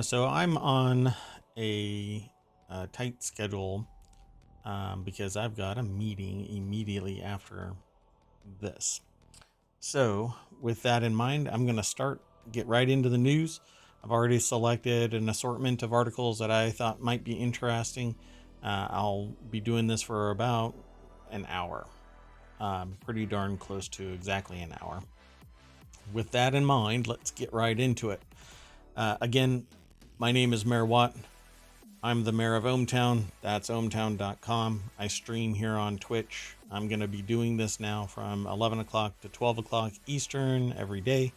So I'm on a tight schedule because I've got a meeting immediately after this. So, with that in mind, I'm going to get right into the news. I've already selected an assortment of articles that I thought might be interesting. I'll be doing this for about an hour, pretty darn close to exactly an hour. With that in mind, let's get right into it. Again, my name is Mayor Watt. I'm the mayor of ohmTown. That's ohmTown.com. I stream here on Twitch. I'm going to be doing this now from 11 o'clock to 12 o'clock Eastern every day.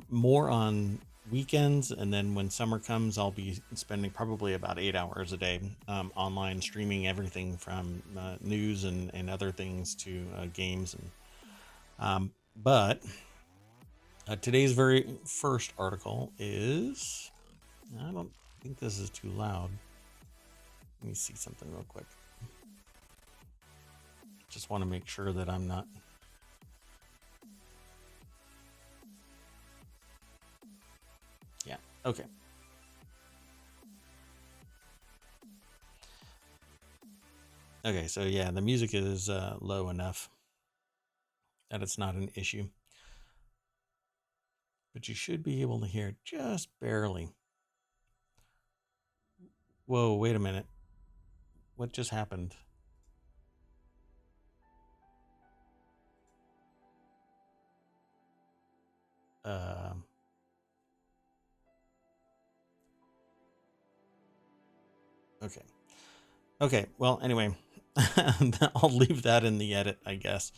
More on weekends, and then when summer comes, I'll be spending probably about 8 hours a day online, streaming everything from news and other things to games. But today's very first article is... I don't think this is too loud. Let me see something real quick. Just want to make sure that I'm not... Yeah, okay. Okay, so yeah, the music is low enough that it's not an issue. But you should be able to hear it just barely. Whoa, wait a minute. What just happened? Okay. Okay, well, anyway, I'll leave that in the edit, I guess.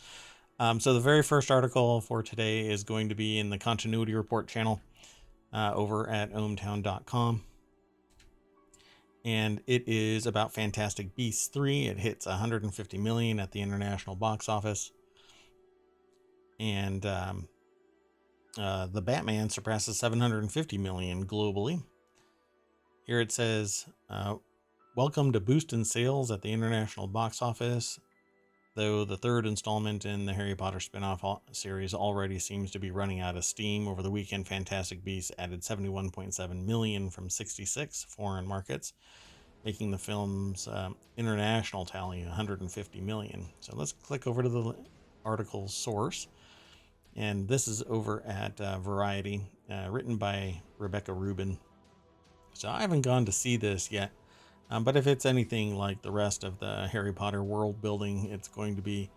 So the very first article for today is going to be in the Continuity Report channel over at ohmTown.com. And it is about Fantastic Beasts 3. It hits 150 million at the international box office. And the Batman surpasses 750 million globally. Here it says, welcome to boosting sales at the international box office, though the third installment in the Harry Potter spin-off series already seems to be running out of steam. Over the weekend, Fantastic Beasts added 71.7 million from 66 foreign markets, making the film's international tally 150 million. So let's click over to the article's source. And this is over at Variety, written by Rebecca Rubin. So I haven't gone to see this yet. But if it's anything like the rest of the Harry Potter world building, it's going to be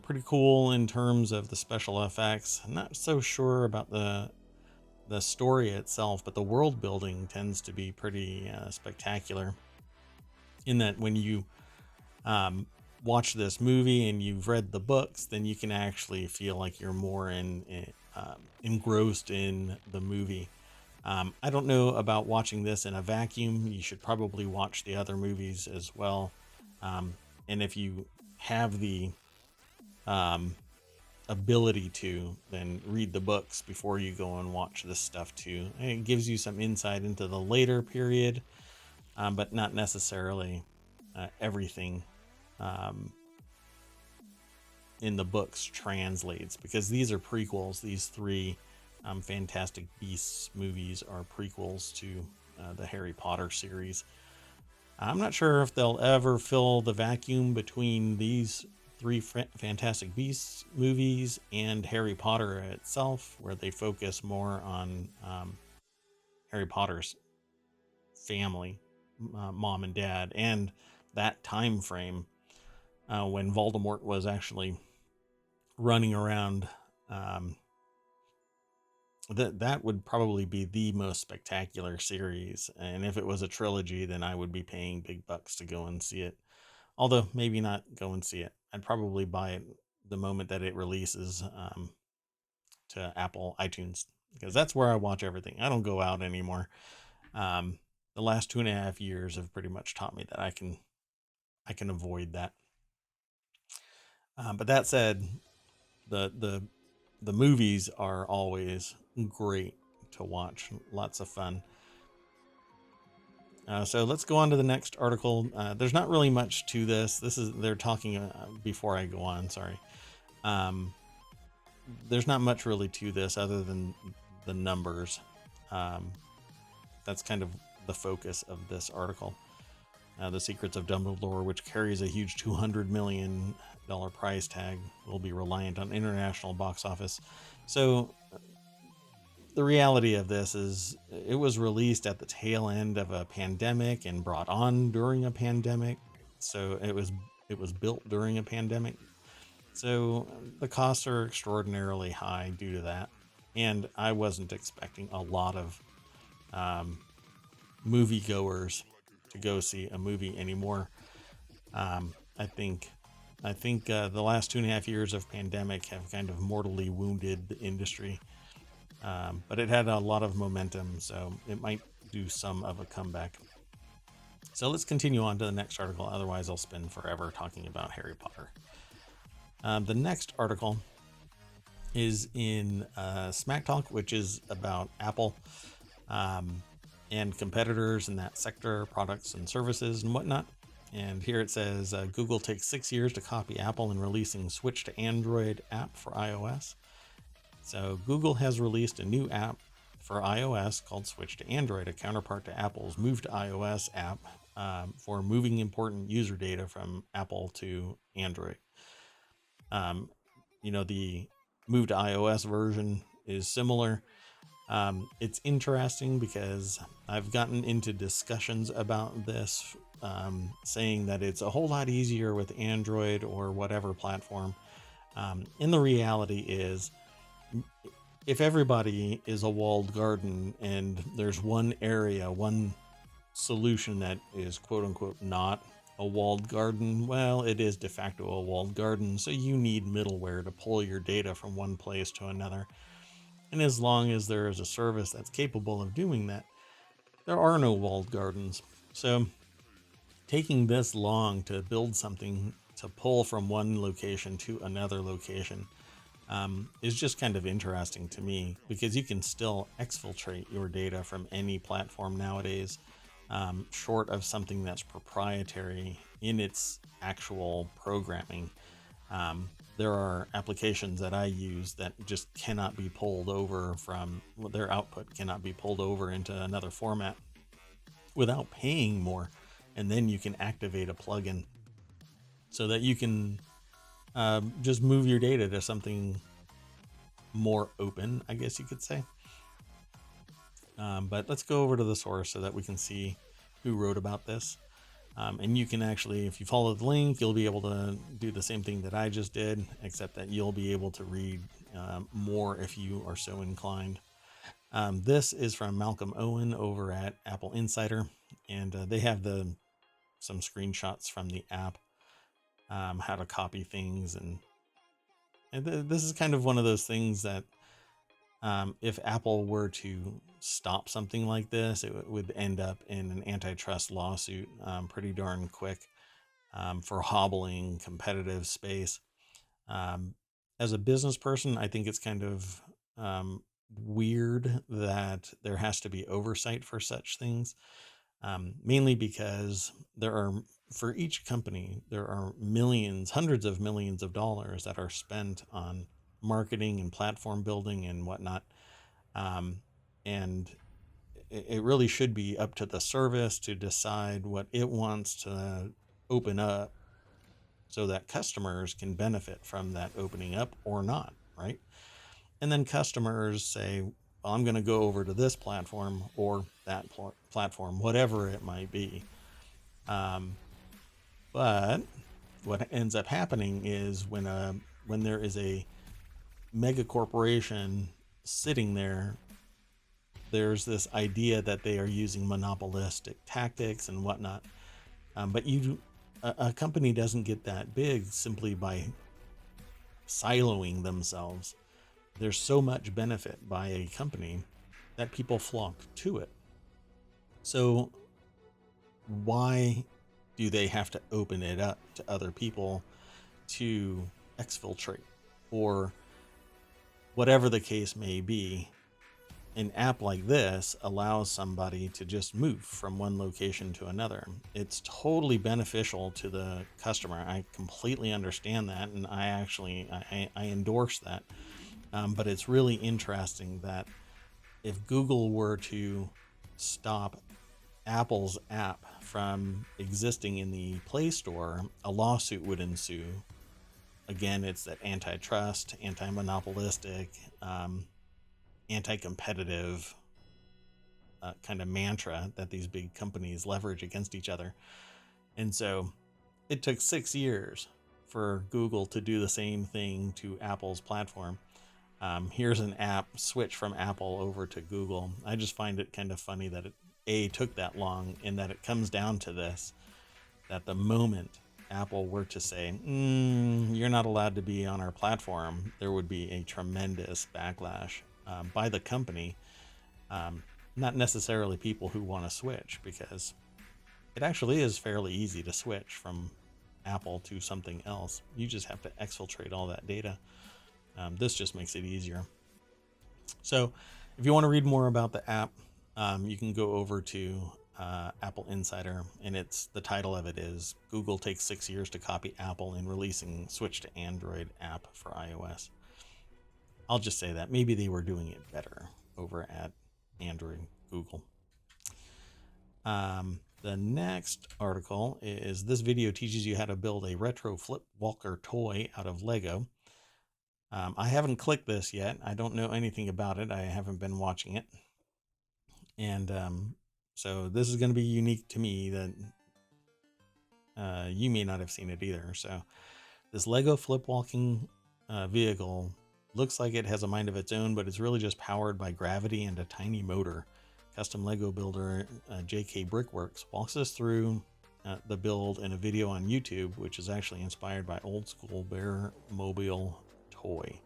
pretty cool in terms of the special effects. I'm not so sure about the story itself, but the world building tends to be pretty spectacular. In that when you watch this movie and you've read the books, then you can actually feel like you're more engrossed in the movie. I don't know about watching this in a vacuum. You should probably watch the other movies as well. And if you have the ability to, then read the books before you go and watch this stuff too. And it gives you some insight into the later period, but not necessarily everything in the books translates, because these are prequels. These three Fantastic Beasts movies are prequels to the Harry Potter series. I'm not sure if they'll ever fill the vacuum between these three Fantastic Beasts movies and Harry Potter itself, where they focus more on Harry Potter's family, mom and dad, and that time frame when Voldemort was actually running around. That would probably be the most spectacular series, and if it was a trilogy, then I would be paying big bucks to go and see it. Although maybe not go and see it. I'd probably buy it the moment that it releases to Apple iTunes, because that's where I watch everything. I don't go out anymore. The last 2.5 years have pretty much taught me that I can avoid that. But that said, the movies are always great to watch. Lots of fun. So let's go on to the next article. There's not really much to this. They're talking before I go on. Sorry. There's not much really to this other than the numbers. that's kind of the focus of this article. The Secrets of Dumbledore, which carries a huge $200 million price tag, will be reliant on international box office. So the reality of this is it was released at the tail end of a pandemic and brought on during a pandemic. So it was built during a pandemic. So the costs are extraordinarily high due to that. And I wasn't expecting a lot of moviegoers to go see a movie anymore. I think the last 2.5 years of pandemic have kind of mortally wounded the industry, but it had a lot of momentum, so it might do some of a comeback. So let's continue on to the next article. Otherwise, I'll spend forever talking about Harry Potter. The next article is in Smack Talk, which is about Apple and competitors in that sector, products and services and whatnot. And here it says Google takes 6 years to copy Apple in releasing Switch to Android app for iOS. So Google has released a new app for iOS called Switch to Android, a counterpart to Apple's Move to iOS app for moving important user data from Apple to Android. The Move to iOS version is similar. It's interesting because I've gotten into discussions about this, saying that it's a whole lot easier with Android or whatever platform. And the reality is, if everybody is a walled garden and there's one area, one solution that is quote unquote not a walled garden, well, it is de facto a walled garden. So you need middleware to pull your data from one place to another. And as long as there is a service that's capable of doing that, there are no walled gardens. So taking this long to build something to pull from one location to another location is just kind of interesting to me, because you can still exfiltrate your data from any platform nowadays, short of something that's proprietary in its actual programming. There are applications that I use that just cannot be pulled over from their output, cannot be pulled over into another format without paying more. And then you can activate a plugin so that you can just move your data to something more open, I guess you could say. But let's go over to the source so that we can see who wrote about this. And you can actually, if you follow the link, you'll be able to do the same thing that I just did, except that you'll be able to read more if you are so inclined. This is from Malcolm Owen over at Apple Insider, and they have some screenshots from the app, how to copy things. And this is kind of one of those things that if Apple were to stop something like this, it would end up in an antitrust lawsuit pretty darn quick for hobbling competitive space. As a business person, I think it's kind of weird that there has to be oversight for such things, mainly because for each company, there are millions, hundreds of millions of dollars that are spent on marketing and platform building and whatnot. And it really should be up to the service to decide what it wants to open up so that customers can benefit from that opening up or not, right? And then customers say, well, I'm going to go over to this platform or that platform, whatever it might be. But what ends up happening is when there is a mega corporation sitting there, there's this idea that they are using monopolistic tactics and whatnot. But a company doesn't get that big simply by siloing themselves. There's so much benefit by a company that people flock to it. So why do they have to open it up to other people to exfiltrate, or whatever the case may be? An app like this allows somebody to just move from one location to another. It's totally beneficial to the customer. I completely understand that, and I endorse that. But it's really interesting that if Google were to stop Apple's app from existing in the Play Store, a lawsuit would ensue. Again, it's that antitrust, anti-monopolistic, anti-competitive kind of mantra that these big companies leverage against each other. And so it took 6 years for Google to do the same thing to Apple's platform. Here's an app switch from Apple over to Google. I just find it kind of funny that it took that long, and that it comes down to this, that the moment Apple were to say, you're not allowed to be on our platform, there would be a tremendous backlash by the company. Not necessarily people who want to switch, because it actually is fairly easy to switch from Apple to something else. You just have to exfiltrate all that data. This just makes it easier. So if you want to read more about the app, you can go over to Apple Insider, and the title of it is Google Takes 6 Years to Copy Apple in Releasing Switch to Android app for iOS. I'll just say that maybe they were doing it better over at Android Google. The next article is, this video teaches you how to build a retro flip walker toy out of Lego. I haven't clicked this yet. I don't know anything about it. I haven't been watching it. And so this is going to be unique to me, that you may not have seen it either. So this Lego flip walking vehicle looks like it has a mind of its own, but it's really just powered by gravity and a tiny motor. Custom Lego builder JK Brickworks walks us through the build in a video on YouTube, which is actually inspired by old school Bear Mobile toy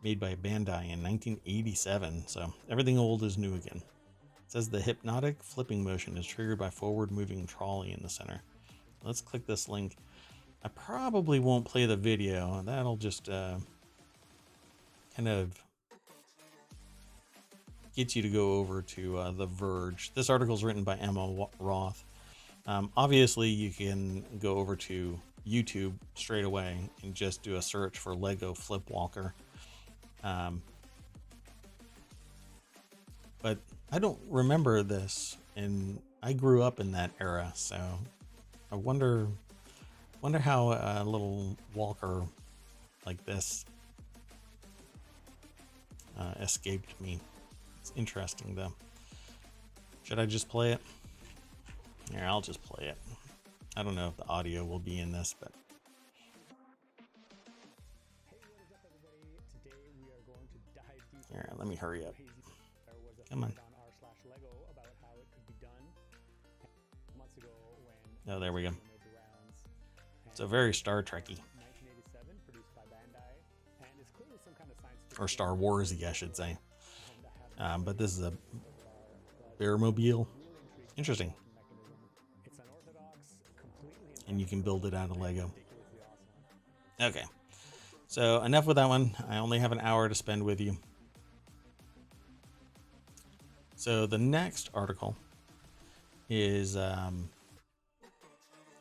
made by Bandai in 1987. So everything old is new again. It says the hypnotic flipping motion is triggered by forward moving trolley in the center. Let's click this link. I probably won't play the video. That'll just kind of get you to go over to The Verge. This article is written by Emma Roth. Obviously, you can go over to YouTube straight away and just do a search for Lego Flip Walker. But I don't remember this, and I grew up in that era, so I wonder how a little walker like this escaped me. It's interesting, though. Should I just play it? Here, I'll just play it. I don't know if the audio will be in this, but... Here, let me hurry up. Come on. Oh, there we go. So very Star Trek-y. Or Star Wars-y, I should say. But this is a Bearmobile. Interesting. And you can build it out of Lego. Okay. So enough with that one. I only have an hour to spend with you. So the next article is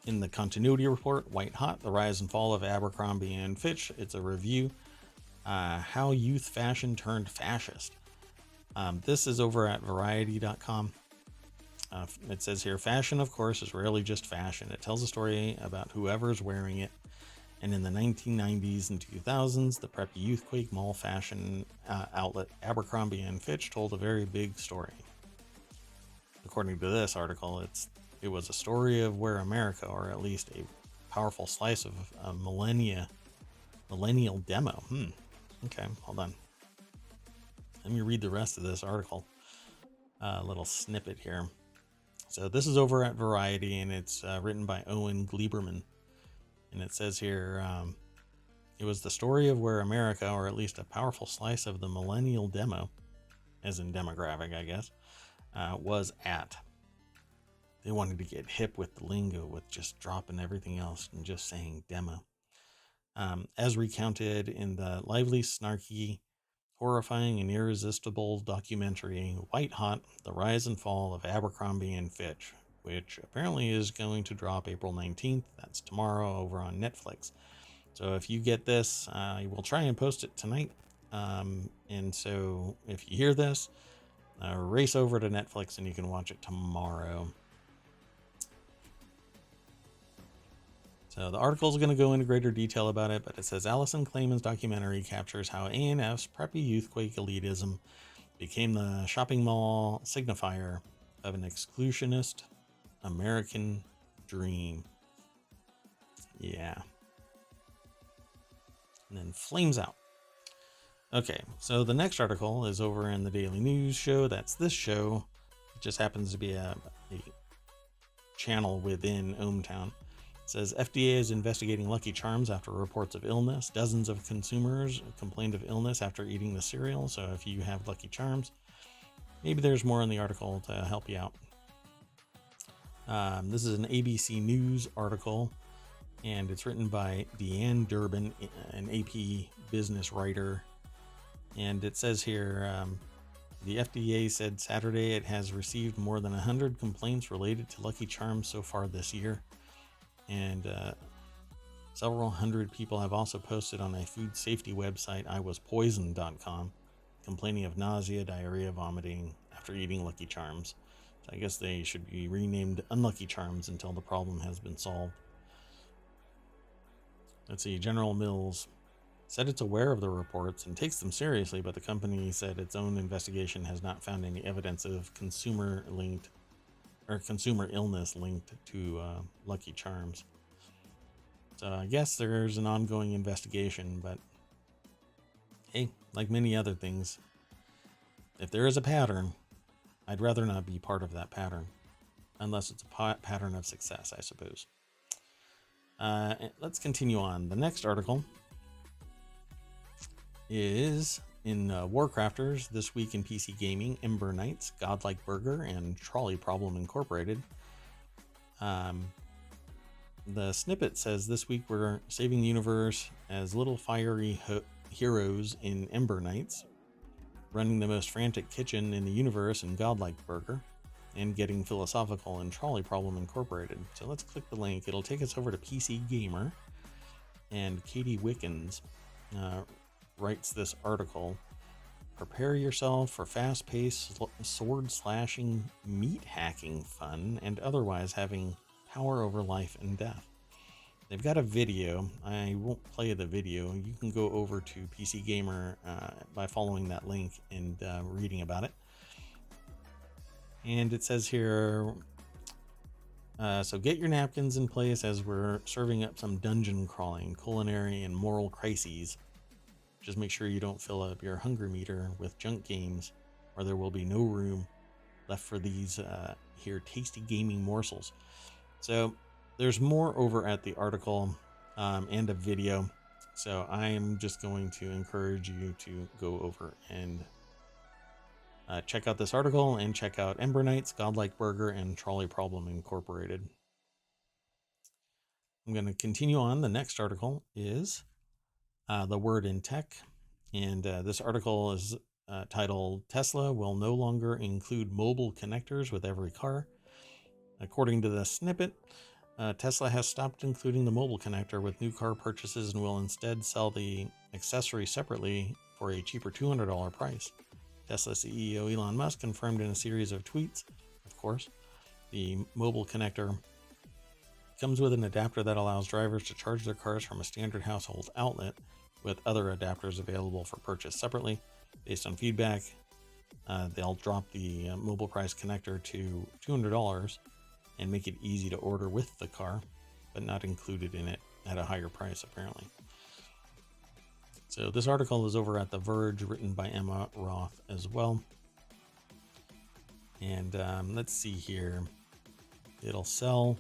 in the continuity report, White Hot, the rise and fall of Abercrombie and Fitch. It's a review, how youth fashion turned fascist. This is over at variety.com. It says here, fashion, of course, is rarely just fashion. It tells a story about whoever's wearing it. And in the 1990s and 2000s, the preppy youthquake mall fashion outlet Abercrombie and Fitch told a very big story. According to this article, it was a story of where America, or at least a powerful slice of a millennial demo. Okay, hold on. Let me read the rest of this article. A little snippet here. So this is over at Variety, and it's written by Owen Gleiberman. And it says here, it was the story of where America, or at least a powerful slice of the millennial demo, as in demographic, I guess, was at. They wanted to get hip with the lingo, with just dropping everything else and just saying demo. As recounted in the lively, snarky, horrifying, and irresistible documentary White Hot, The Rise and Fall of Abercrombie and Fitch, which apparently is going to drop April 19th. That's tomorrow over on Netflix. So if you get this, I will try and post it tonight. And so if you hear this, race over to Netflix and you can watch it tomorrow. So the article is going to go into greater detail about it, but it says Allison Clayman's documentary captures how A&F's preppy youthquake elitism became the shopping mall signifier of an exclusionist American dream. Yeah. And then flames out. Okay, so the next article is over in the Daily News show. That's this show. It just happens to be a channel within ohmTown. It says FDA is investigating Lucky Charms after reports of illness. Dozens of consumers complained of illness after eating the cereal. So if you have Lucky Charms, maybe there's more in the article to help you out. This is an ABC News article, and it's written by Deanne Durbin, an AP business writer. And it says here, the FDA said Saturday it has received more than 100 complaints related to Lucky Charms so far this year. And several hundred people have also posted on a food safety website, iwaspoisoned.com, complaining of nausea, diarrhea, vomiting after eating Lucky Charms. So I guess they should be renamed Unlucky Charms until the problem has been solved. Let's see, General Mills said it's aware of the reports and takes them seriously, but the company said its own investigation has not found any evidence of consumer illness linked to Lucky Charms. So I guess there's an ongoing investigation, but hey, like many other things, if there is a pattern, I'd rather not be part of that pattern, unless it's a pattern of success, I suppose. Let's continue on. The next article is in Warcrafters, This Week in PC Gaming, Ember Knights, Godlike Burger, and Trolley Problem Incorporated. The snippet says, this week we're saving the universe as little fiery heroes in Ember Knights, running the most frantic kitchen in the universe in Godlike Burger, and getting philosophical in Trolley Problem Incorporated. So let's click the link. It'll take us over to PC Gamer, and Katie Wickens writes this article. Prepare yourself for fast-paced sword slashing, meat hacking fun, and otherwise having power over life and death. They've got a video. I won't play the video. You can go over to PC Gamer by following that link and reading about it. And it says here, so get your napkins in place as we're serving up some dungeon crawling, culinary, and moral crises. Just make sure you don't fill up your hunger meter with junk games, or there will be no room left for these here tasty gaming morsels. So there's more over at the article and a video. So I'm just going to encourage you to go over and check out this article and check out Ember Knights, Godlike Burger, and Trolley Problem Incorporated. I'm going to continue on. The next article is The Word in Tech. And this article is titled, Tesla will no longer include mobile connectors with every car. According to the snippet, Tesla has stopped including the mobile connector with new car purchases and will instead sell the accessory separately for a cheaper $200 price. Tesla CEO Elon Musk confirmed in a series of tweets, of course, the mobile connector comes with an adapter that allows drivers to charge their cars from a standard household outlet, with other adapters available for purchase separately. Based on feedback, they'll drop the mobile price connector to $200 and make it easy to order with the car, but not included in it at a higher price, apparently. So this article is over at The Verge, written by Emma Roth as well. And let's see here. It'll sell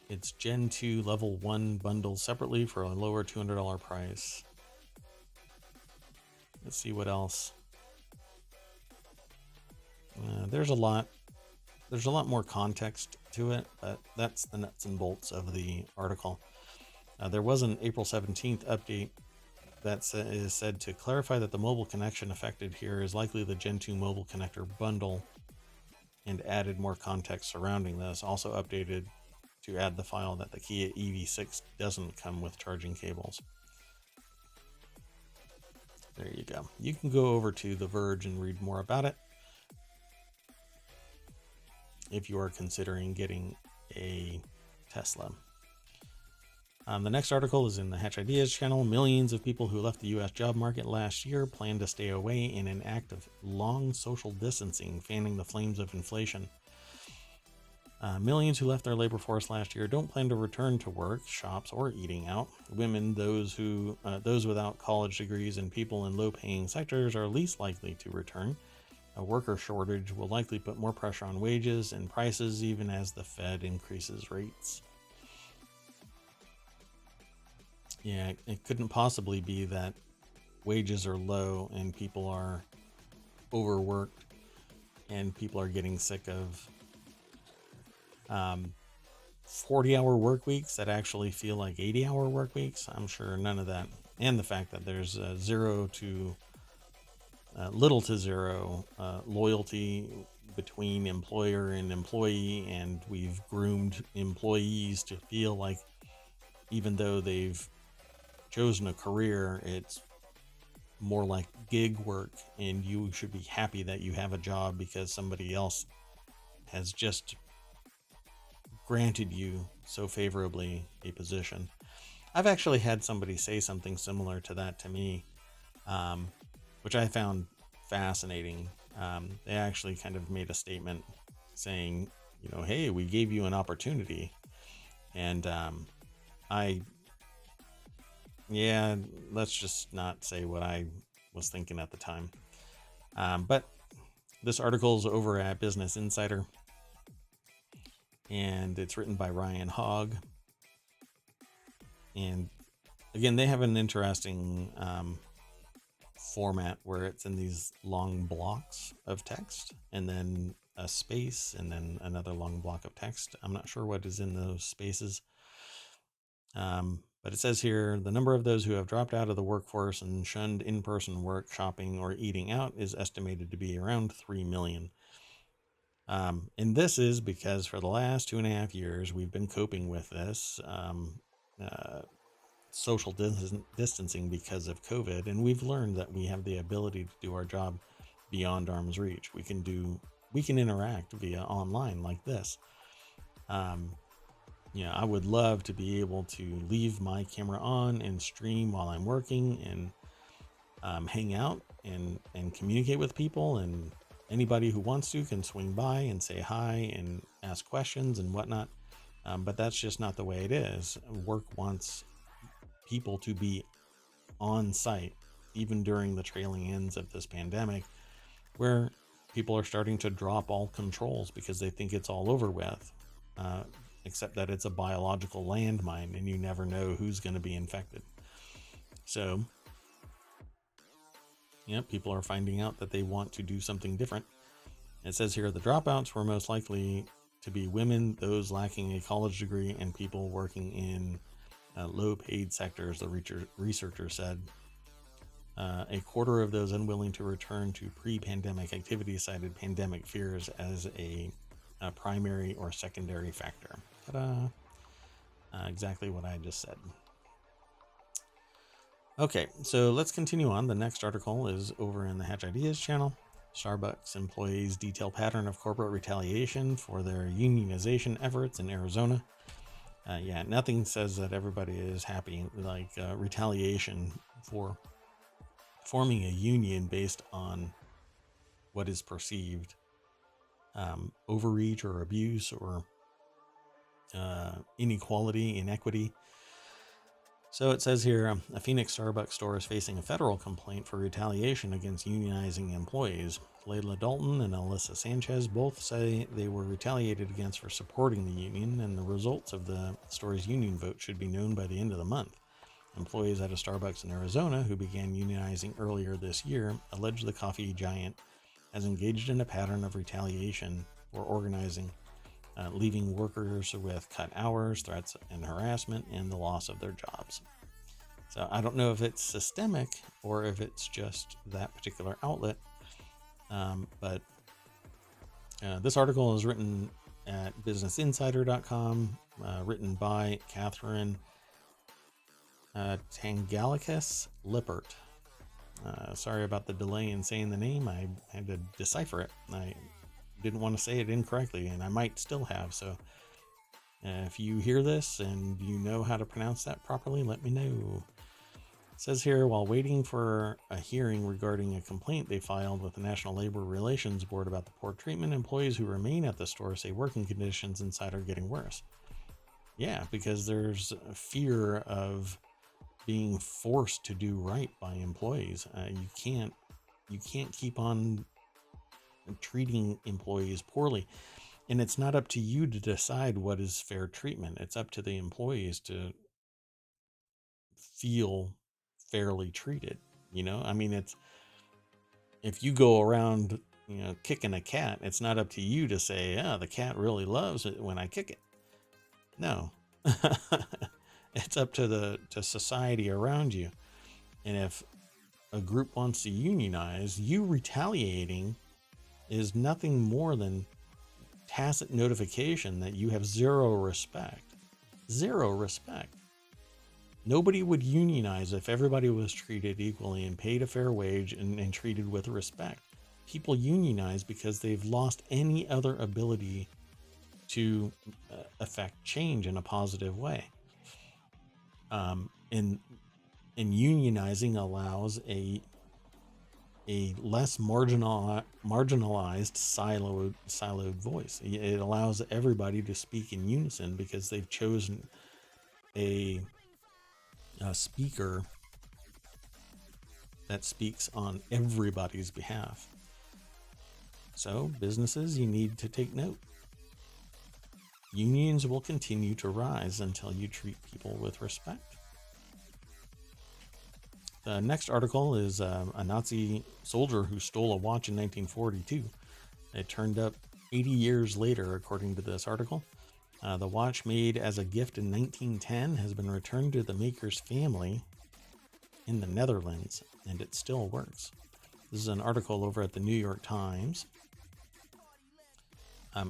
its Gen 2 Level 1 bundle separately for a lower $200 price. Let's see what else. There's a lot more context to it, but that's the nuts and bolts of the article. There was an April 17th update that is said to clarify that the mobile connection affected here is likely the Gen 2 mobile connector bundle, and added more context surrounding this. Also updated to add the file that the Kia EV6 doesn't come with charging cables. There you go. You can go over to The Verge and read more about it if you are considering getting a Tesla. The next article is in the Hatch Ideas channel. Millions of people who left the U.S. job market last year plan to stay away in an act of long social distancing, fanning the flames of inflation. Millions who left their labor force last year don't plan to return to work, shops, or eating out. Women, those without college degrees, and people in low-paying sectors are least likely to return. A worker shortage will likely put more pressure on wages and prices, even as the Fed increases rates. Yeah, it couldn't possibly be that wages are low and people are overworked and people are getting sick of 40-hour work weeks that actually feel like 80-hour work weeks. I'm sure none of that. And the fact that there's little to zero loyalty between employer and employee, and we've groomed employees to feel like even though they've chosen a career, it's more like gig work, and you should be happy that you have a job because somebody else has just granted you so favorably a position. I've actually had somebody say something similar to that to me, which I found fascinating. They actually kind of made a statement saying, hey, we gave you an opportunity. And let's just not say what I was thinking at the time. But this article is over at Business Insider, and it's written by Ryan Hogg. And again, they have an interesting format where it's in these long blocks of text and then a space and then another long block of text. I'm not sure what is in those spaces. But it says here, the number of those who have dropped out of the workforce and shunned in-person work, shopping, or eating out is estimated to be around 3 million. And this is because for the last 2.5 years, we've been coping with this social distancing because of COVID, and we've learned that we have the ability to do our job beyond arm's reach. We can interact via online like this. I would love to be able to leave my camera on and stream while I'm working and hang out and communicate with people, and anybody who wants to can swing by and say hi and ask questions and whatnot. But that's just not the way it is. Work wants people to be on site, even during the trailing ends of this pandemic, where people are starting to drop all controls because they think it's all over with. Except that it's a biological landmine and you never know who's going to be infected. So, people are finding out that they want to do something different. It says here the dropouts were most likely to be women, those lacking a college degree, and people working in low-paid sectors, the researcher said. A quarter of those unwilling to return to pre-pandemic activities cited pandemic fears as a primary or secondary factor. Ta-da! Exactly what I just said. Okay, so let's continue on. The next article is over in the Hatch Ideas channel. Starbucks employees detail pattern of corporate retaliation for their unionization efforts in Arizona. Nothing says that everybody is happy like retaliation for forming a union based on what is perceived overreach or abuse or inequality, inequity. So it says here, a Phoenix Starbucks store is facing a federal complaint for retaliation against unionizing employees. Layla Dalton and Alyssa Sanchez both say they were retaliated against for supporting the union, and the results of the store's union vote should be known by the end of the month. Employees at a Starbucks in Arizona who began unionizing earlier this year allege the coffee giant has engaged in a pattern of retaliation for organizing, leaving workers with cut hours, threats and harassment, and the loss of their jobs. So I don't know if it's systemic or if it's just that particular outlet, but this article is written at businessinsider.com, written by Catherine Tangalikis Lippert. Sorry about the delay in saying the name. I had to decipher it. I didn't want to say it incorrectly, and I might still have. So if you hear this and you know how to pronounce that properly, let me know. It says here, while waiting for a hearing regarding a complaint they filed with the National Labor Relations Board about the poor treatment, employees who remain at the store say working conditions inside are getting worse. Yeah, because there's a fear of being forced to do right by employees. You can't keep on treating employees poorly, and it's not up to you to decide what is fair treatment. It's up to the employees to feel fairly treated. I mean, it's if you go around, kicking a cat, it's not up to you to say, "Yeah, the cat really loves it when I kick it." No, it's up to society around you. And if a group wants to unionize, you retaliating is nothing more than tacit notification that you have zero respect. Zero respect. Nobody would unionize if everybody was treated equally and paid a fair wage and treated with respect. People unionize because they've lost any other ability to affect change in a positive way. And unionizing allows a less marginalized, siloed voice. It allows everybody to speak in unison because they've chosen a speaker that speaks on everybody's behalf. So, businesses, you need to take note. Unions will continue to rise until you treat people with respect. The next article is a Nazi soldier who stole a watch in 1942. It turned up 80 years later, according to this article. The watch, made as a gift in 1910, has been returned to the maker's family in the Netherlands, and it still works. This is an article over at the New York Times,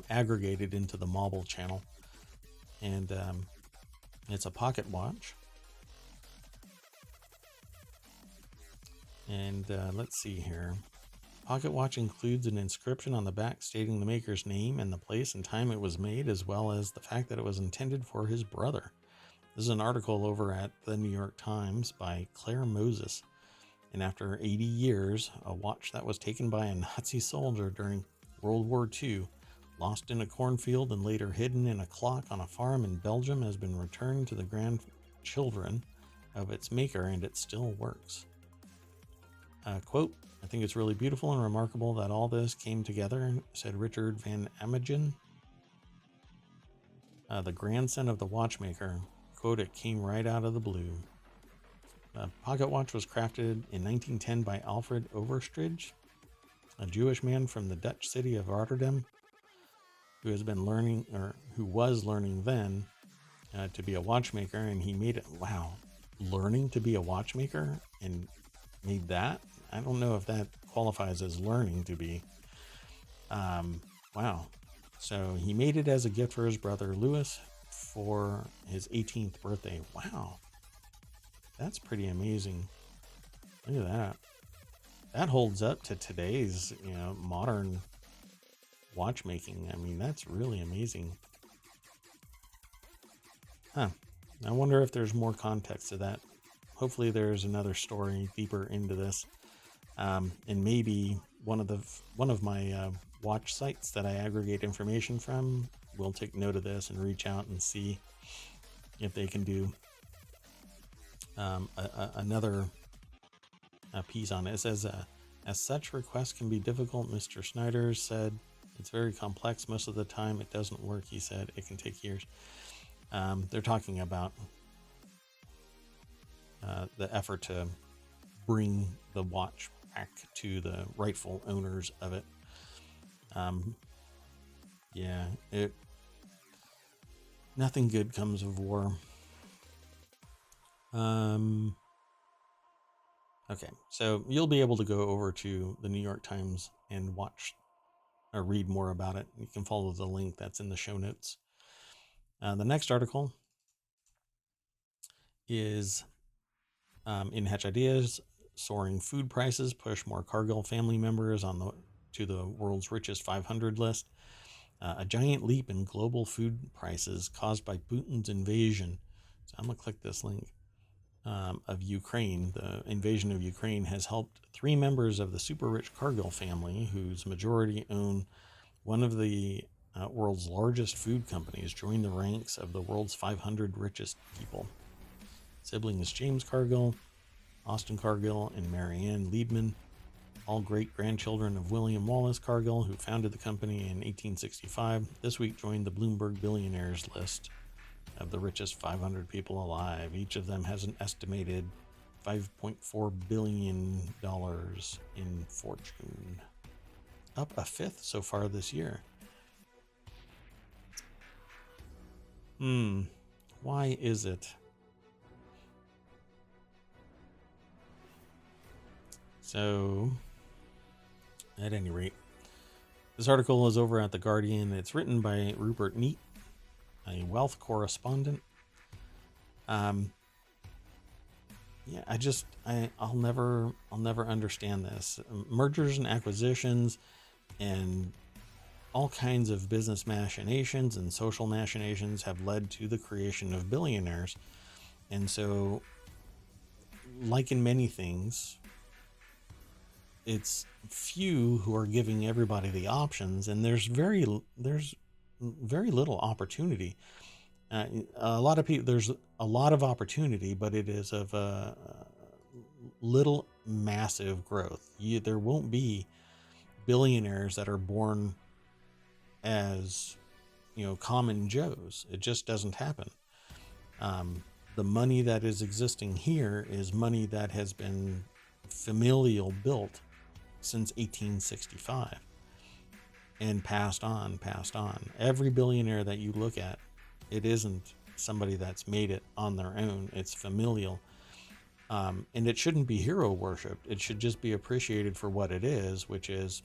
aggregated into the Mobile channel, and it's a pocket watch. And let's see here. Pocket watch includes an inscription on the back stating the maker's name and the place and time it was made, as well as the fact that it was intended for his brother. This is an article over at the New York Times by Claire Moses. And after 80 years, a watch that was taken by a Nazi soldier during World War II, lost in a cornfield and later hidden in a clock on a farm in Belgium, has been returned to the grandchildren of its maker, and it still works. Quote, "I think it's really beautiful and remarkable that all this came together," said Richard van Amingen, the grandson of the watchmaker. Quote, "It came right out of the blue." The pocket watch was crafted in 1910 by Alfred Overstridge, a Jewish man from the Dutch city of Rotterdam, who was learning then to be a watchmaker, and he made it. Wow, learning to be a watchmaker and made that? I don't know if that qualifies as learning to be. Wow. So he made it as a gift for his brother Louis for his 18th birthday. Wow. That's pretty amazing. Look at that. That holds up to today's, modern watchmaking. I mean, that's really amazing. Huh. I wonder if there's more context to that. Hopefully there's another story deeper into this. And maybe one of my watch sites that I aggregate information from will take note of this and reach out and see if they can do another piece on it. It says, as such, requests can be difficult. Mr. Snyder said it's very complex. Most of the time it doesn't work, he said. It can take years. They're talking about the effort to bring the watch back to the rightful owners of it. Nothing good comes of war. Okay, so you'll be able to go over to the New York Times and watch or read more about it. You can follow the link that's in the show notes. The next article is in Hatch Ideas. Soaring food prices push more Cargill family members to the world's richest 500 list. A giant leap in global food prices caused by Putin's invasion. So I'm going to click this link of Ukraine. The invasion of Ukraine has helped 3 members of the super rich Cargill family, whose majority own one of the world's largest food companies, join the ranks of the world's 500 richest people. Siblings James Cargill, Austin Cargill, and Marianne Liebman, all great-grandchildren of William Wallace Cargill, who founded the company in 1865, this week joined the Bloomberg billionaires list of the richest 500 people alive. Each of them has an estimated $5.4 billion in fortune, up a fifth so far this year. Why is it? So, at any rate, this article is over at The Guardian. It's written by Rupert Neat, a wealth correspondent. I'll never understand this. Mergers and acquisitions and all kinds of business machinations and social machinations have led to the creation of billionaires. And so, like in many things, it's few who are giving everybody the options, and there's very little opportunity. A lot of people, there's a lot of opportunity, but it is of little massive growth. There won't be billionaires that are born as common Joes. It just doesn't happen. The money that is existing here is money that has been familial built since 1865 and passed on. Every billionaire that you look at, it isn't somebody that's made it on their own. It's familial. And it shouldn't be hero worshipped. It should just be appreciated for what it is, which is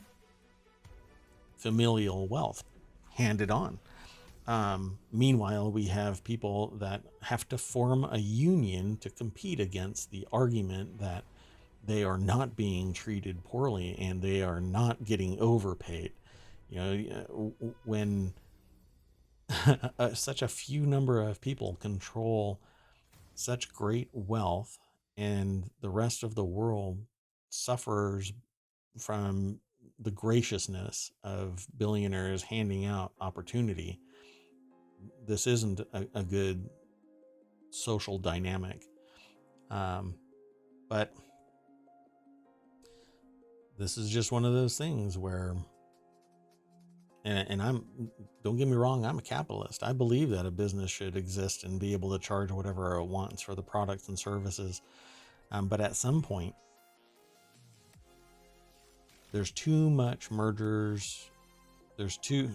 familial wealth handed on. Meanwhile, we have people that have to form a union to compete against the argument that they are not being treated poorly and they are not getting overpaid. When such a few number of people control such great wealth and the rest of the world suffers from the graciousness of billionaires handing out opportunity, this isn't a good social dynamic. But this is just one of those things where, and don't get me wrong, I'm a capitalist. I believe that a business should exist and be able to charge whatever it wants for the products and services. But at some point, there's too much mergers. There's too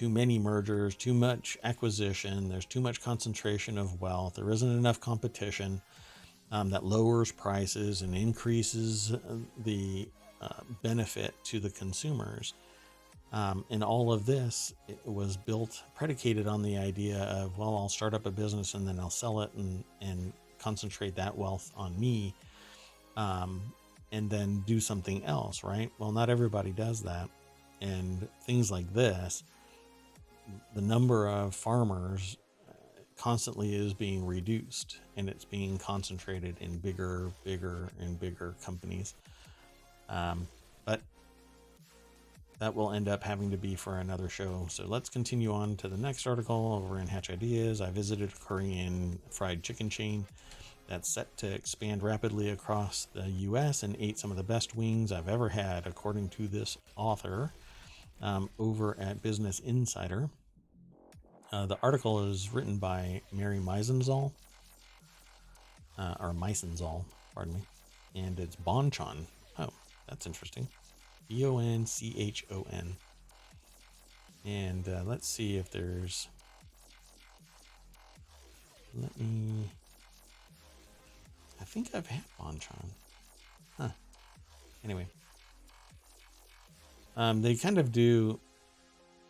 many mergers, too much acquisition. There's too much concentration of wealth. There isn't enough competition that lowers prices and increases the benefit to the consumers. And all of this, it was predicated on the idea of, well, I'll start up a business and then I'll sell it and concentrate that wealth on me, and then do something else, right? Well, not everybody does that. And things like this, the number of farmers constantly is being reduced, and it's being concentrated in bigger and bigger companies. But that will end up having to be for another show. So let's continue on to the next article over in Hatch Ideas. I visited a Korean fried chicken chain that's set to expand rapidly across the U.S. and ate some of the best wings I've ever had, according to this author over at Business Insider. The article is written by Mary Meisenzahl, or Meisenzahl, pardon me, and it's Bonchon. Oh, that's interesting. Bonchon. And let's see if there's... I think I've had Bonchon. Huh. Anyway. They kind of do...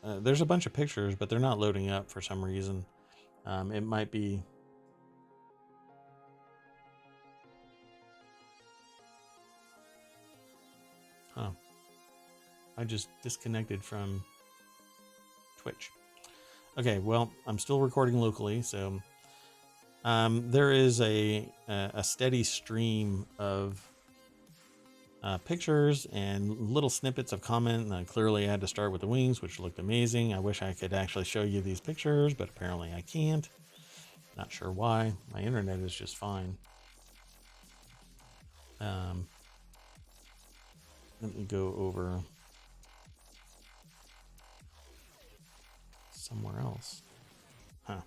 there's a bunch of pictures, but they're not loading up for some reason. It might be... I just disconnected from Twitch. Okay, well, I'm still recording locally, so there is a steady stream of pictures and little snippets of comment. Clearly, I had to start with the wings, which looked amazing. I wish I could actually show you these pictures, but apparently I can't. Not sure why. My internet is just fine. Let me go over somewhere else. Huh.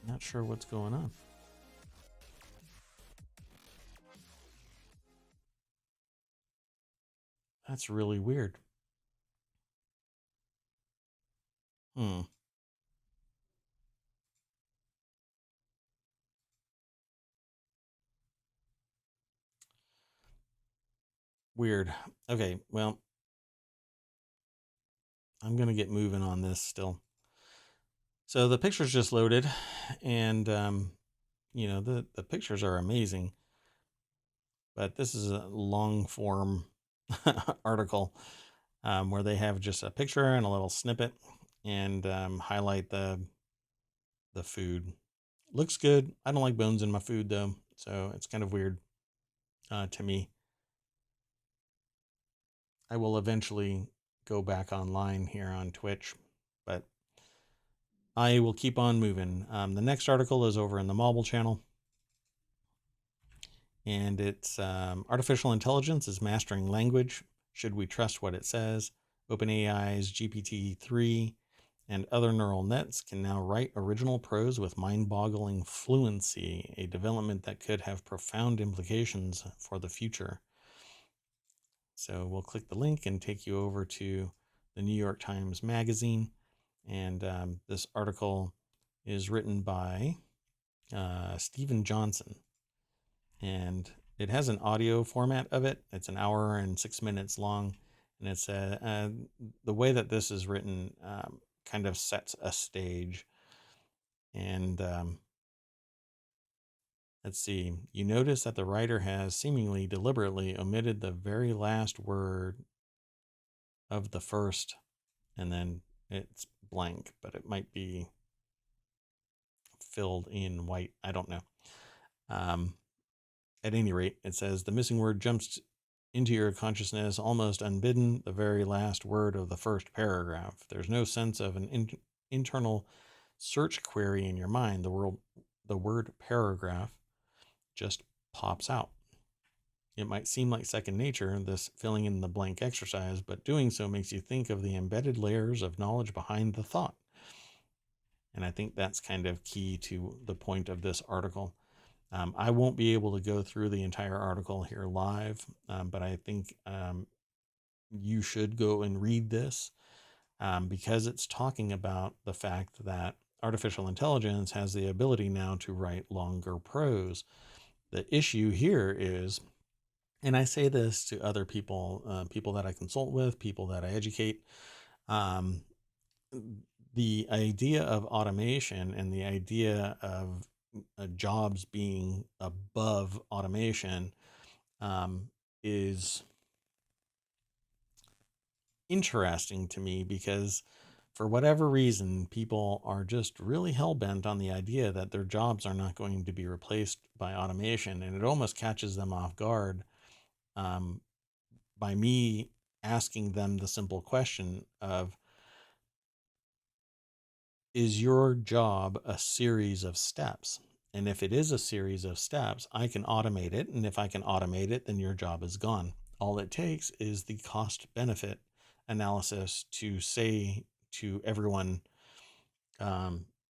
Not sure what's going on. That's really weird. Weird. Okay, well, I'm going to get moving on this still. So the pictures just loaded, and, the pictures are amazing. But this is a long form article where they have just a picture and a little snippet and highlight the food. Looks good. I don't like bones in my food, though, so it's kind of weird to me. I will eventually go back online here on Twitch, but I will keep on moving. The next article is over in the mobile channel, and it's artificial intelligence is mastering language. Should we trust what it says? OpenAI's GPT-3 and other neural nets can now write original prose with mind-boggling fluency, a development that could have profound implications for the future. So we'll click the link and take you over to the New York Times Magazine. And this article is written by Stephen Johnson. And it has an audio format of it. It's an hour and 6 minutes long. And it's the way that this is written kind of sets a stage. And let's see. You notice that the writer has seemingly deliberately omitted the very last word of the first, and then it's blank, but it might be filled in white. I don't know. At any rate, it says the missing word jumps into your consciousness almost unbidden, the very last word of the first paragraph. There's no sense of an internal search query in your mind. The word paragraph just pops out. It might seem like second nature, this filling in the blank exercise, but doing so makes you think of the embedded layers of knowledge behind the thought. And I think that's kind of key to the point of this article. I won't be able to go through the entire article here live, but I think you should go and read this because it's talking about the fact that artificial intelligence has the ability now to write longer prose. The issue here is, and I say this to other people, people that I consult with, people that I educate, the idea of automation and the idea of jobs being above automation is interesting to me because for whatever reason, people are just really hell-bent on the idea that their jobs are not going to be replaced by automation. And it almost catches them off guard by me asking them the simple question of, is your job a series of steps? And if it is a series of steps, I can automate it. And if I can automate it, then your job is gone. All it takes is the cost benefit analysis to say to everyone,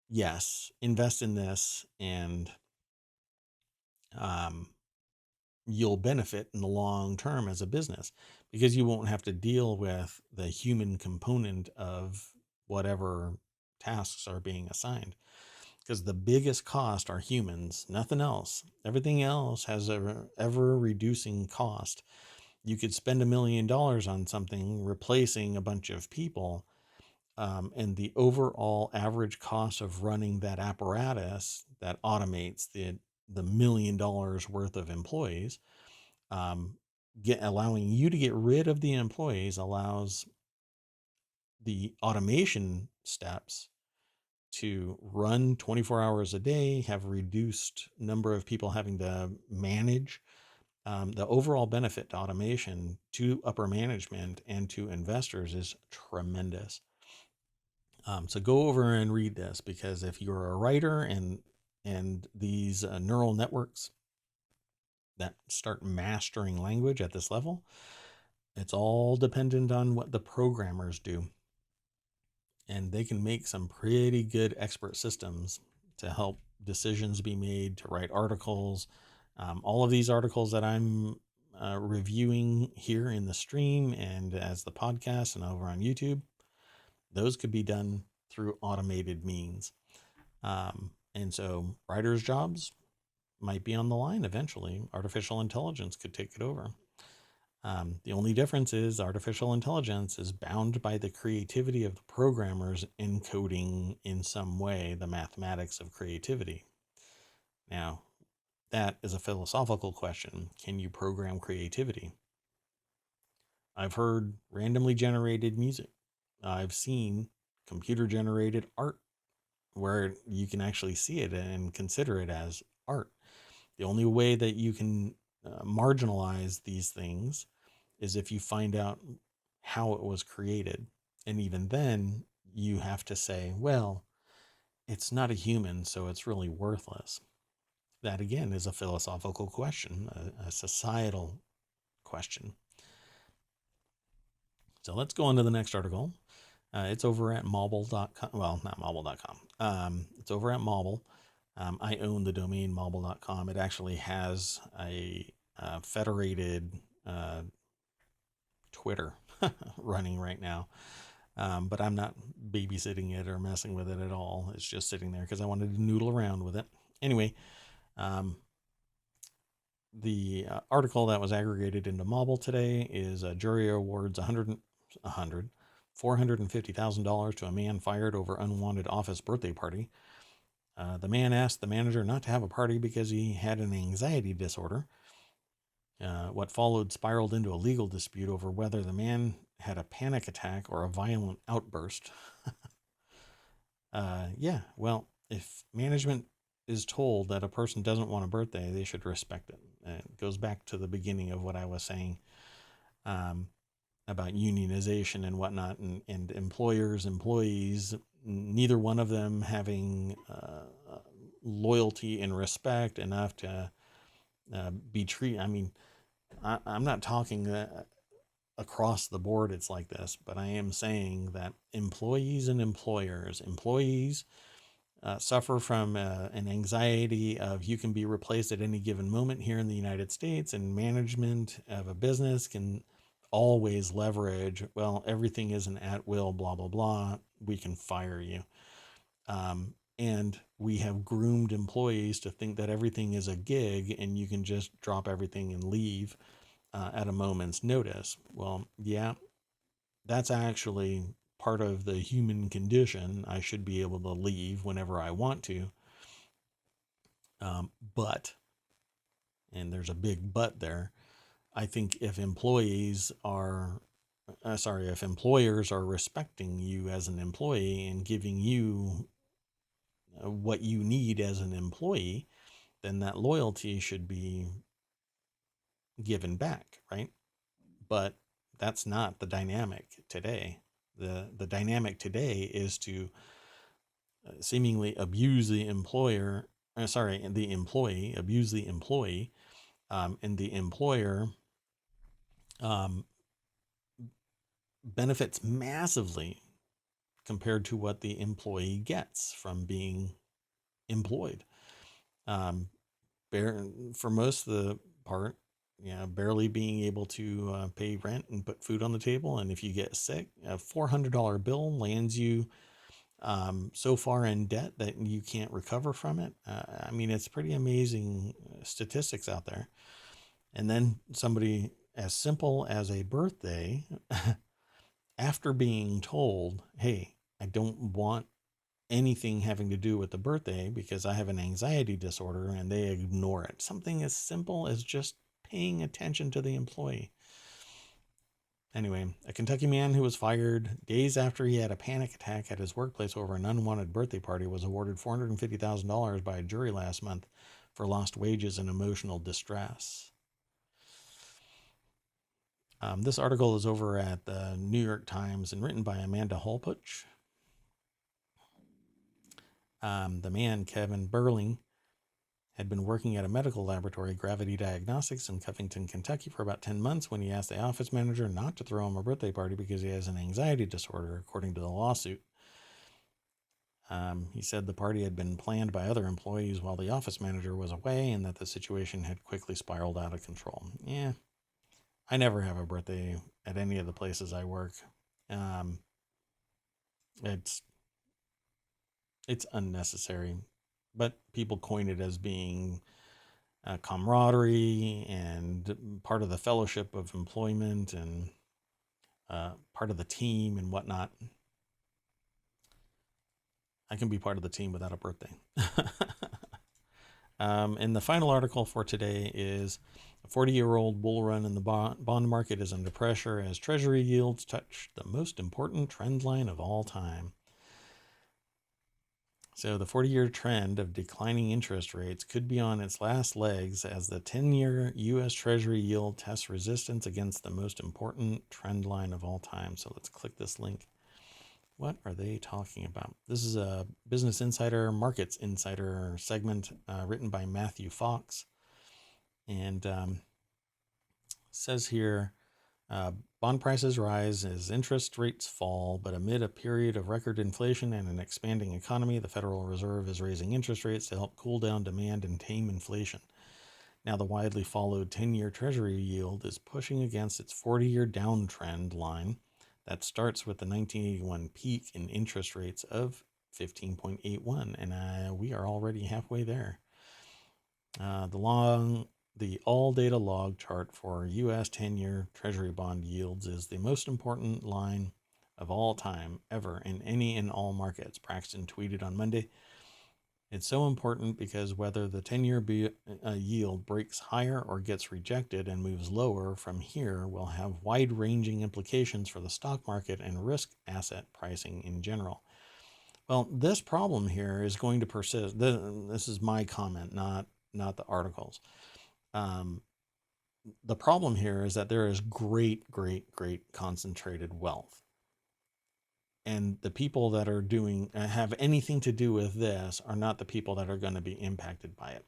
yes, invest in this and you'll benefit in the long term as a business because you won't have to deal with the human component of whatever tasks are being assigned. Because the biggest cost are humans, nothing else. Everything else has a ever reducing cost. You could spend $1 million on something replacing a bunch of people, and the overall average cost of running that apparatus that automates the $1 million worth of employees. Allowing you to get rid of the employees allows the automation steps to run 24 hours a day, have reduced number of people having to manage. The overall benefit to automation, to upper management, and to investors is tremendous. So go over and read this, because if you're a writer and these neural networks that start mastering language at this level, it's all dependent on what the programmers do. And they can make some pretty good expert systems to help decisions be made, to write articles. All of these articles that I'm reviewing here in the stream and as the podcast and over on YouTube, those could be done through automated means. And so writers' jobs might be on the line eventually. Artificial intelligence could take it over. The only difference is artificial intelligence is bound by the creativity of the programmers encoding in some way the mathematics of creativity. Now, that is a philosophical question. Can you program creativity? I've heard randomly generated music. I've seen computer generated art where you can actually see it and consider it as art. The only way that you can marginalize these things is if you find out how it was created. And even then, you have to say, well, it's not a human, so it's really worthless. That, again, is a philosophical question, a societal question. So let's go on to the next article. It's over at mobile.com. Well, not mobile.com. It's over at mobile. I own the domain mobile.com. It actually has a federated Twitter running right now. But I'm not babysitting it or messing with it at all. It's just sitting there because I wanted to noodle around with it. Anyway, the article that was aggregated into Mobile today is a jury awards $450,000 to a man fired over unwanted office birthday party. The man asked the manager not to have a party because he had an anxiety disorder. What followed spiraled into a legal dispute over whether the man had a panic attack or a violent outburst. Yeah, well, if management is told that a person doesn't want a birthday, they should respect it. It goes back to the beginning of what I was saying about unionization and whatnot, and employers, employees, neither one of them having loyalty and respect enough to be treated. I mean, I'm not talking across the board it's like this, but I am saying that employees and employees suffer from an anxiety of you can be replaced at any given moment here in the United States, and management of a business can always leverage, well, everything is an at will, blah, blah, blah. We can fire you. And we have groomed employees to think that everything is a gig and you can just drop everything and leave at a moment's notice. Well, yeah, that's actually part of the human condition. I should be able to leave whenever I want to. But, and there's a big but there, I think if employers are respecting you as an employee and giving you what you need as an employee, then that loyalty should be given back, right? But that's not the dynamic today. The dynamic today is to seemingly abuse the employer, the employee, abuse the employee, and the employer benefits massively compared to what the employee gets from being employed. For most of the part, barely being able to pay rent and put food on the table. And if you get sick, a $400 bill lands you so far in debt that you can't recover from it. I mean, it's pretty amazing statistics out there. And then somebody as simple as a birthday, after being told, hey, I don't want anything having to do with the birthday because I have an anxiety disorder and they ignore it. Something as simple as just paying attention to the employee. Anyway, a Kentucky man who was fired days after he had a panic attack at his workplace over an unwanted birthday party was awarded $450,000 by a jury last month for lost wages and emotional distress. This article is over at the New York Times and written by Amanda Holpuch. The man, Kevin Burling, had been working at a medical laboratory, Gravity Diagnostics, in Covington, Kentucky for about 10 months when he asked the office manager not to throw him a birthday party because he has an anxiety disorder, according to the lawsuit. He said the party had been planned by other employees while the office manager was away and that the situation had quickly spiraled out of control. Yeah, I never have a birthday at any of the places I work. It's unnecessary, but people coin it as being camaraderie and part of the fellowship of employment and part of the team and whatnot. I can be part of the team without a birthday. And the final article for today is a 40-year-old bull run in the bond market is under pressure as Treasury yields touch the most important trend line of all time. So the 40-year trend of declining interest rates could be on its last legs as the 10-year U.S. Treasury yield tests resistance against the most important trend line of all time. So let's click this link. What are they talking about? This is a Business Insider, Markets Insider segment written by Matthew Fox. And says here, bond prices rise as interest rates fall, but amid a period of record inflation and an expanding economy, the Federal Reserve is raising interest rates to help cool down demand and tame inflation. Now the widely followed 10-year Treasury yield is pushing against its 40-year downtrend line that starts with the 1981 peak in interest rates of 15.81, and we are already halfway there. The all-data log chart for U.S. 10-year Treasury bond yields is the most important line of all time ever in any and all markets, Braxton tweeted on Monday. It's so important because whether the 10-year yield breaks higher or gets rejected and moves lower from here will have wide-ranging implications for the stock market and risk asset pricing in general. Well, this problem here is going to persist. This is my comment, not the articles. The problem here is that there is great concentrated wealth. And the people that are have anything to do with this are not the people that are going to be impacted by it.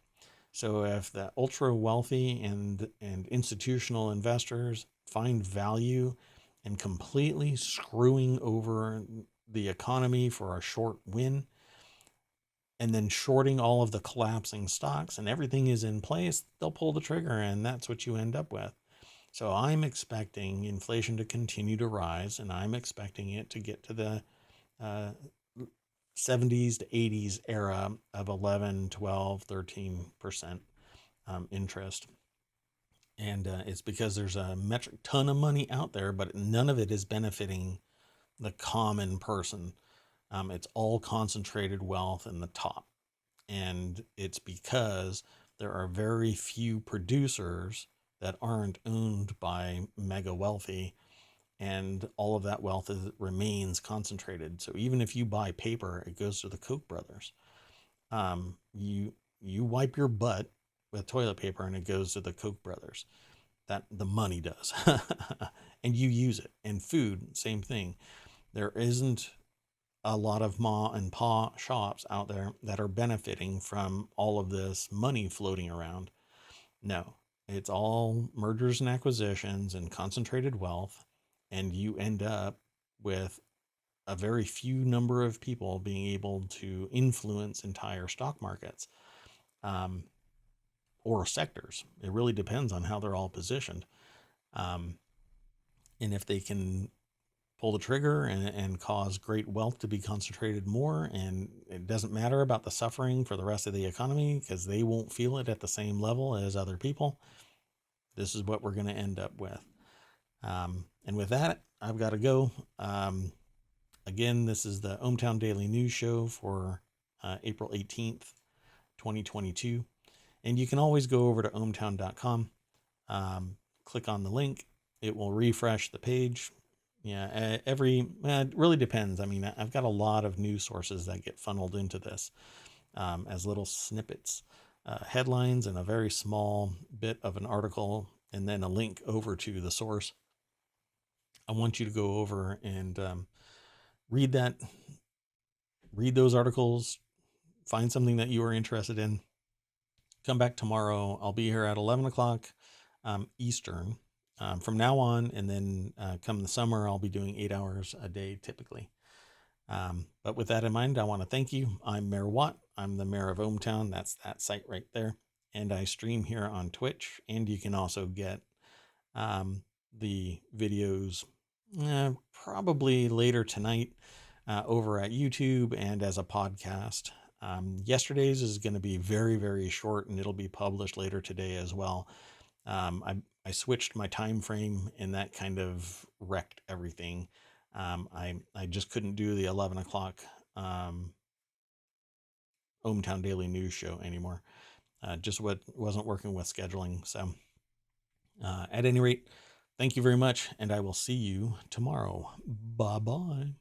So if the ultra wealthy and institutional investors find value in completely screwing over the economy for a short win, and then shorting all of the collapsing stocks and everything is in place, they'll pull the trigger and that's what you end up with. So I'm expecting inflation to continue to rise, and I'm expecting it to get to the 70s to 80s era of 11, 12, 13% interest. And it's because there's a metric ton of money out there, but none of it is benefiting the common person. It's all concentrated wealth in the top. And it's because there are very few producers that aren't owned by mega wealthy, and all of that wealth remains concentrated. So even if you buy paper, it goes to the Koch brothers. You wipe your butt with toilet paper and it goes to the Koch brothers. That the money does. And you use it. And food, same thing. There isn't a lot of ma and pa shops out there that are benefiting from all of this money floating around. No, it's all mergers and acquisitions and concentrated wealth, and you end up with a very few number of people being able to influence entire stock markets or sectors. It really depends on how they're all positioned. And if they can pull the trigger and cause great wealth to be concentrated more, and it doesn't matter about the suffering for the rest of the economy because they won't feel it at the same level as other people, this is what we're going to end up with. And with that, I've got to go. Again, this is the ohmTown Daily News Show for April 18th, 2022. And you can always go over to ohmTown.com, click on the link. It will refresh the page. Yeah, it really depends. I mean, I've got a lot of news sources that get funneled into this as little snippets, headlines, and a very small bit of an article, and then a link over to the source. I want you to go over and read those articles, find something that you are interested in. Come back tomorrow. I'll be here at 11 o'clock Eastern from now on. And then come the summer, I'll be doing 8 hours a day typically. But with that in mind, I want to thank you. I'm Mayor Watt. I'm the mayor of ohmTown. That's that site right there. And I stream here on Twitch. And you can also get the videos probably later tonight over at YouTube and as a podcast. Yesterday's is going to be very, very short, and it'll be published later today as well. I switched my time frame, and that kind of wrecked everything. I just couldn't do the 11 o'clock ohmTown Daily News Show anymore. Just what wasn't working with scheduling. So at any rate, thank you very much, and I will see you tomorrow. Bye-bye.